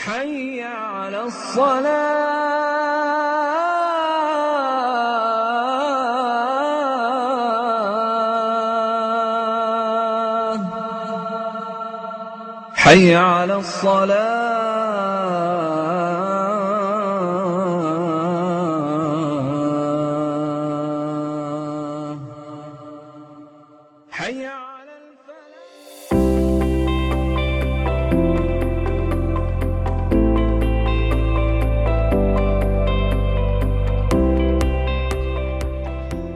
حي على الصلاة حي على الصلاة حي على الفلاح.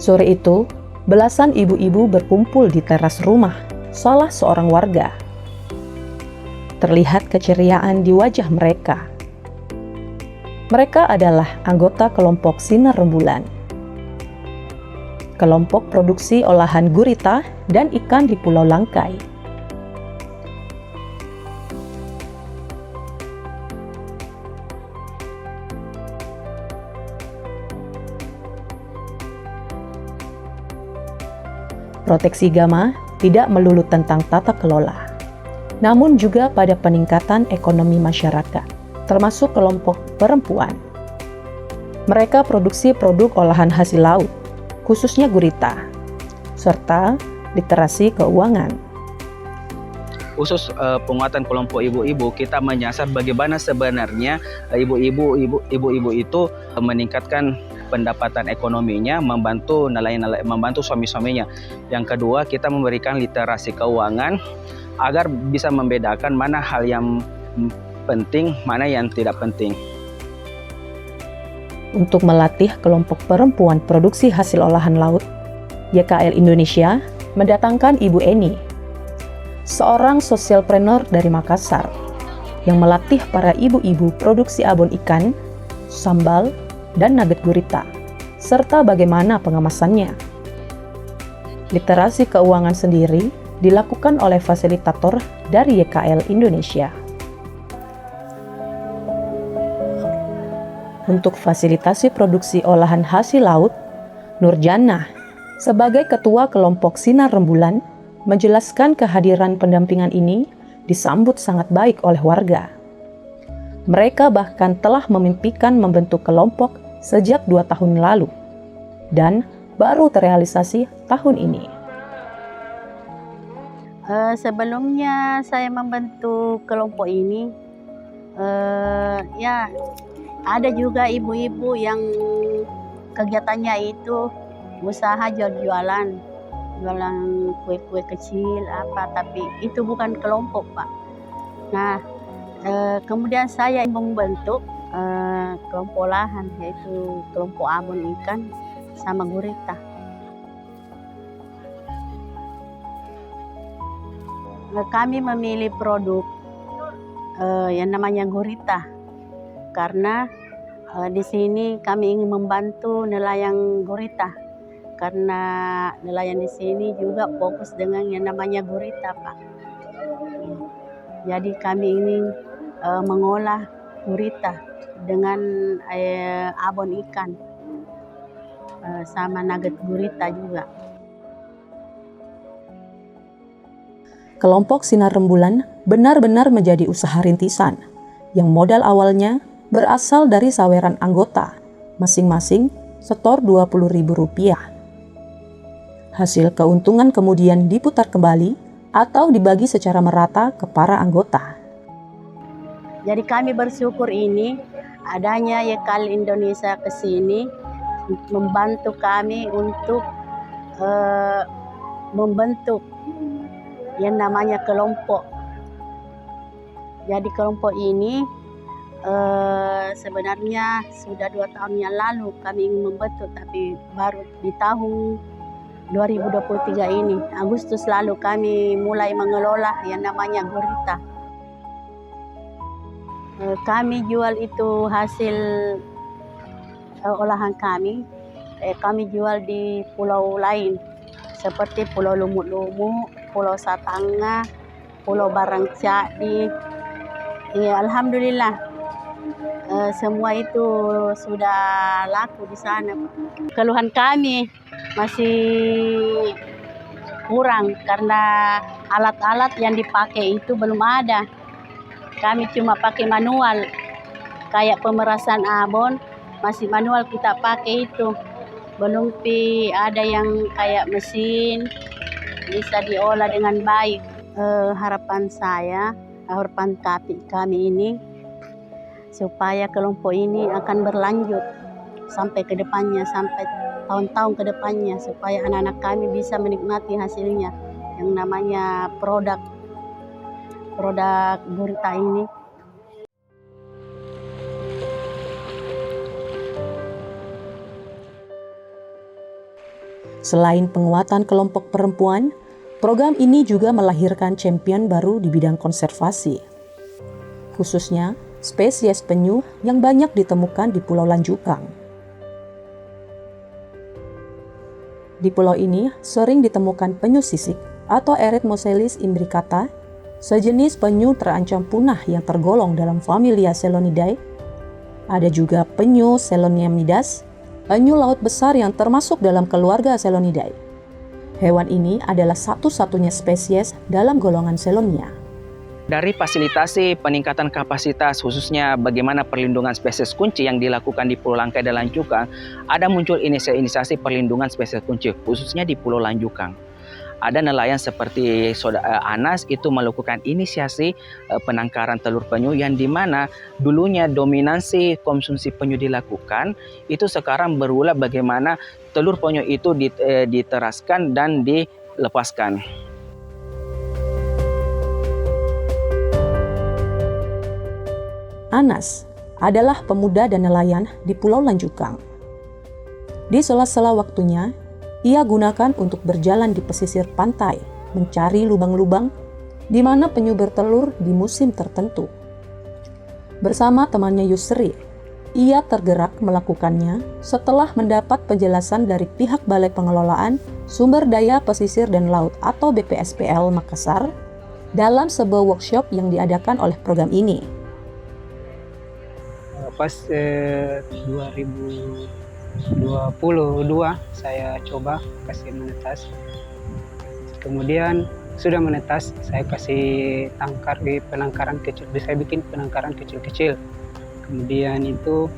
Sore itu, belasan ibu-ibu berkumpul di teras rumah salah seorang warga. Terlihat keceriaan di wajah mereka. Mereka adalah anggota kelompok Sinar Rembulan. Kelompok produksi olahan gurita dan ikan di Pulau Langkai. Proteksi Gama tidak melulu tentang tata kelola, namun juga pada peningkatan ekonomi masyarakat, termasuk kelompok perempuan. Mereka produksi produk olahan hasil laut, khususnya gurita, serta literasi keuangan. Khusus penguatan kelompok ibu-ibu, kita menyasar bagaimana sebenarnya ibu-ibu itu meningkatkan pendapatan ekonominya, membantu nelayan-nelayan, membantu suami-suaminya. Yang kedua, kita memberikan literasi keuangan agar bisa membedakan mana hal yang penting, mana yang tidak penting. Untuk melatih kelompok perempuan produksi hasil olahan laut, YKL Indonesia mendatangkan Ibu Eni, seorang sosialpreneur dari Makassar, yang melatih para ibu-ibu produksi abon ikan, sambal, dan nugget gurita, serta bagaimana pengemasannya. Literasi keuangan sendiri dilakukan oleh fasilitator dari YKL Indonesia. Untuk fasilitasi produksi olahan hasil laut, Nurjannah, sebagai ketua kelompok Sinar Rembulan, menjelaskan kehadiran pendampingan ini disambut sangat baik oleh warga. Mereka bahkan telah memimpikan membentuk kelompok sejak 2 tahun lalu, dan baru terrealisasi tahun ini. Sebelumnya saya membentuk kelompok ini, ya ada juga ibu-ibu yang kegiatannya itu usaha jualan kue-kue kecil tapi itu bukan kelompok, Pak. Nah, kemudian saya membentuk kelompok olahan, yaitu kelompok abon ikan sama gurita. Kami memilih produk yang namanya gurita karena di sini kami ingin membantu nelayan gurita, karena nelayan di sini juga fokus dengan yang namanya gurita, Pak. Jadi kami ingin mengolah gurita dengan abon ikan sama nugget gurita juga. Kelompok Sinar Rembulan benar-benar menjadi usaha rintisan yang modal awalnya berasal dari saweran anggota, masing-masing setor Rp20.000. Hasil keuntungan kemudian diputar kembali atau dibagi secara merata ke para anggota. Jadi kami bersyukur ini adanya YKL Indonesia ke sini membantu kami untuk membentuk yang namanya kelompok. Jadi kelompok ini sebenarnya sudah 2 tahun yang lalu kami ingin membentuk, tapi baru di tahun 2023 ini, Agustus lalu kami mulai mengelola yang namanya gurita. Kami jual itu hasil olahan kami jual di pulau lain seperti Pulau Lumut-Lumut, Pulau Satanga, Pulau Barangcadi. Ya, alhamdulillah semua itu sudah laku di sana. Keluhan kami masih kurang karena alat-alat yang dipakai itu belum ada. kami cuma pakai manual. Kayak pemerasan abon, masih manual kita pakai itu. Belum ada yang kayak mesin, bisa diolah dengan baik. Harapan kami ini, supaya kelompok ini akan berlanjut sampai ke depannya, sampai tahun-tahun ke depannya, supaya anak-anak kami bisa menikmati hasilnya yang namanya produk gurita ini. Selain penguatan kelompok perempuan, program ini juga melahirkan champion baru di bidang konservasi. Khususnya spesies penyu yang banyak ditemukan di Pulau Lanjukang. Di pulau ini sering ditemukan penyu sisik atau Eretmoselis imbricata, sejenis penyu terancam punah yang tergolong dalam familia Selonidae. Ada juga penyu Seloniemnidas, penyu laut besar yang termasuk dalam keluarga Selonidae. Hewan ini adalah satu-satunya spesies dalam golongan Selonia. Dari fasilitasi peningkatan kapasitas, khususnya bagaimana perlindungan spesies kunci yang dilakukan di Pulau Langkai dan Lanjukang, ada muncul inisiasi perlindungan spesies kunci, khususnya di Pulau Lanjukang. Ada nelayan seperti Anas itu melakukan inisiasi penangkaran telur penyu yang dimana dulunya dominansi konsumsi penyu dilakukan, itu sekarang berulah bagaimana telur penyu itu diteraskan dan dilepaskan. Anas adalah pemuda dan nelayan di Pulau Lanjukang. Di sela-sela waktunya, ia gunakan untuk berjalan di pesisir pantai, mencari lubang-lubang di mana penyu bertelur di musim tertentu. Bersama temannya Yusri, ia tergerak melakukannya setelah mendapat penjelasan dari pihak Balai Pengelolaan Sumber Daya Pesisir dan Laut atau BPSPL Makassar dalam sebuah workshop yang diadakan oleh program ini. Pas 2022 saya coba kasih menetas, kemudian sudah menetas saya kasih tangkar di penangkaran kecil, saya bikin penangkaran kecil-kecil. Kemudian itu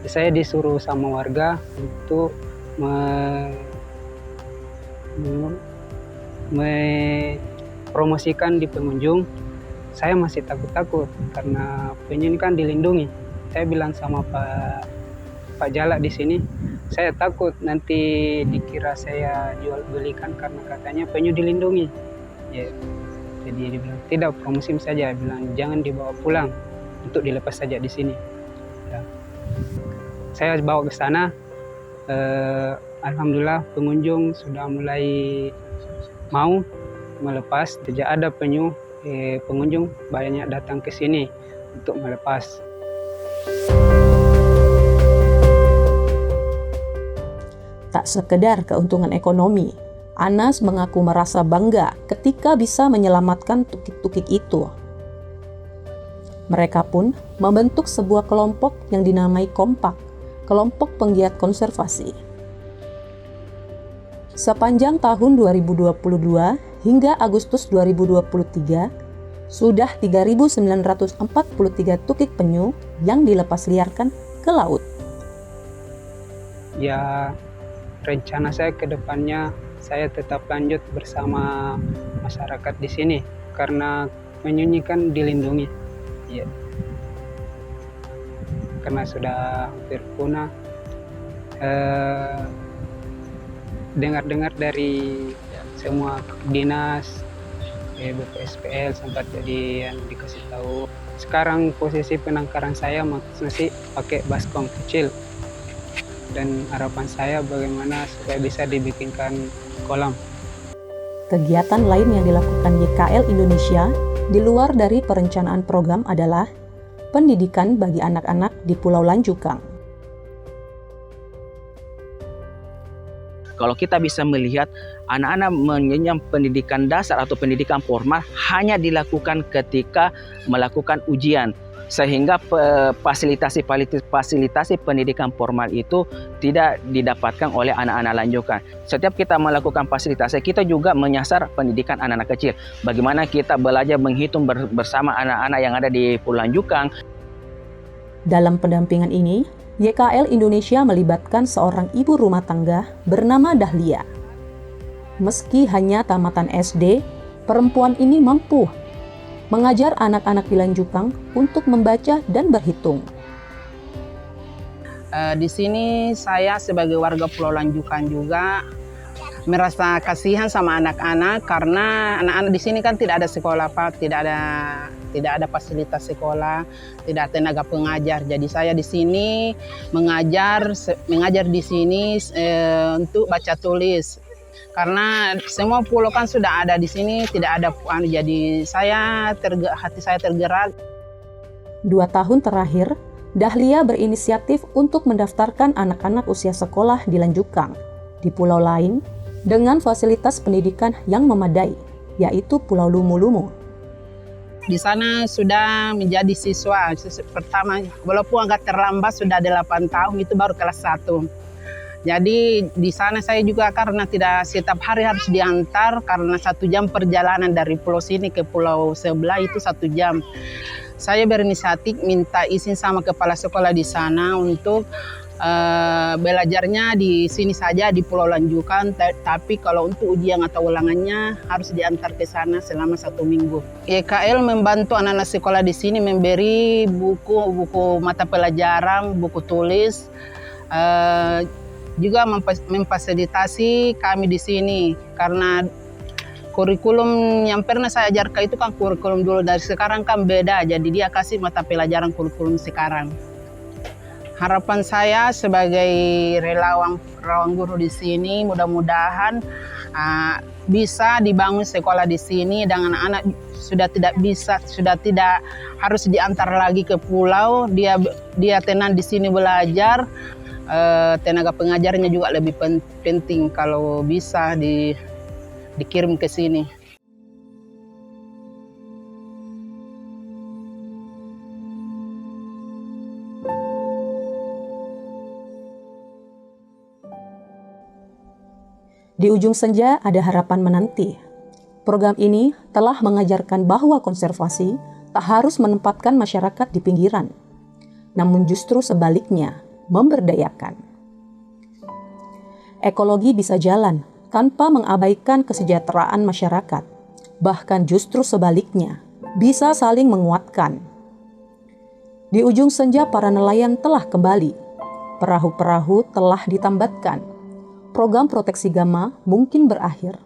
saya disuruh sama warga untuk mempromosikan di pengunjung. Saya masih takut-takut karena penyu ini kan dilindungi. Saya bilang sama Pak Jalak di sini, saya takut nanti dikira saya jual belikan karena katanya penyu dilindungi. Ya, jadi dia bilang tidak, promosi saja. Bilang jangan dibawa pulang, untuk dilepas saja di sini. Ya. Saya bawa ke sana. Alhamdulillah pengunjung sudah mulai mau melepas. Sejak ada penyu, pengunjung banyak datang ke sini untuk melepas. Tak sekedar keuntungan ekonomi, Anas mengaku merasa bangga ketika bisa menyelamatkan tukik-tukik itu. Mereka pun membentuk sebuah kelompok yang dinamai Kompak, kelompok penggiat konservasi. Sepanjang tahun 2022 hingga Agustus 2023, sudah 3.943 tukik penyu yang dilepas liarkan ke laut. Ya, rencana saya ke depannya saya tetap lanjut bersama masyarakat di sini karena penyu ini kan dilindungi. Ya. Karena sudah hampir punah. Dengar-dengar dari semua dinas, BPSPL sempat jadi yang dikasih tahu. Sekarang posisi penangkaran saya masih pakai baskom kecil. Dan harapan saya bagaimana supaya bisa dibikinkan kolam. Kegiatan lain yang dilakukan YKL Indonesia di luar dari perencanaan program adalah pendidikan bagi anak-anak di Pulau Lanjukang. Kalau kita bisa melihat anak-anak mengenyam pendidikan dasar atau pendidikan formal hanya dilakukan ketika melakukan ujian, sehingga fasilitasi pendidikan formal itu tidak didapatkan oleh anak-anak lanjutan. Setiap kita melakukan fasilitasi, kita juga menyasar pendidikan anak-anak kecil. Bagaimana kita belajar menghitung bersama anak-anak yang ada di Pulau Lanjukang. Dalam pendampingan ini, YKL Indonesia melibatkan seorang ibu rumah tangga bernama Dahlia. Meski hanya tamatan SD, perempuan ini mampu mengajar anak-anak di Lanjukang untuk membaca dan berhitung. Di sini saya sebagai warga Pulau Lanjukang juga merasa kasihan sama anak-anak, karena anak-anak di sini kan tidak ada sekolah, Pak, tidak ada fasilitas sekolah, tidak ada tenaga pengajar. Jadi saya di sini mengajar di sini untuk baca tulis. Karena semua pulau kan sudah ada di sini, tidak ada, jadi hati saya tergerak. 2 tahun terakhir, Dahlia berinisiatif untuk mendaftarkan anak-anak usia sekolah di Lanjukang, di pulau lain, dengan fasilitas pendidikan yang memadai, yaitu Pulau Lumu-Lumu. Di sana sudah menjadi siswa pertama, walaupun agak terlambat, sudah 8 tahun, itu baru kelas 1. Jadi di sana saya juga karena tidak setiap hari harus diantar, karena 1 jam perjalanan dari pulau sini ke pulau sebelah itu 1 jam. Saya berinisiatif minta izin sama kepala sekolah di sana untuk belajarnya di sini saja di Pulau Lanjukang, tapi kalau untuk ujian atau ulangannya harus diantar ke sana selama 1 minggu. YKL membantu anak-anak sekolah di sini memberi buku mata pelajaran, buku tulis, juga memfasilitasi kami di sini, karena kurikulum yang pernah saya ajarkan itu kan kurikulum dulu, dari sekarang kan beda, jadi dia kasih mata pelajaran kurikulum sekarang. Harapan saya sebagai relawan guru di sini, mudah-mudahan bisa dibangun sekolah di sini dengan anak sudah tidak harus diantar lagi ke pulau, dia tenang di sini belajar. Tenaga pengajarnya juga lebih penting kalau bisa dikirim ke sini. Di ujung senja ada harapan menanti. Program ini telah mengajarkan bahwa konservasi tak harus menempatkan masyarakat di pinggiran, namun justru sebaliknya, memberdayakan. Ekologi bisa jalan tanpa mengabaikan kesejahteraan masyarakat, bahkan justru sebaliknya, bisa saling menguatkan. Di ujung senja para nelayan telah kembali, perahu-perahu telah ditambatkan, program proteksi gama mungkin berakhir,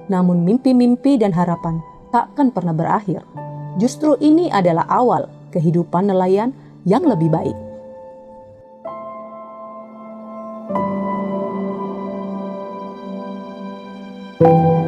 namun mimpi-mimpi dan harapan takkan pernah berakhir. Justru ini adalah awal kehidupan nelayan yang lebih baik. Thank you.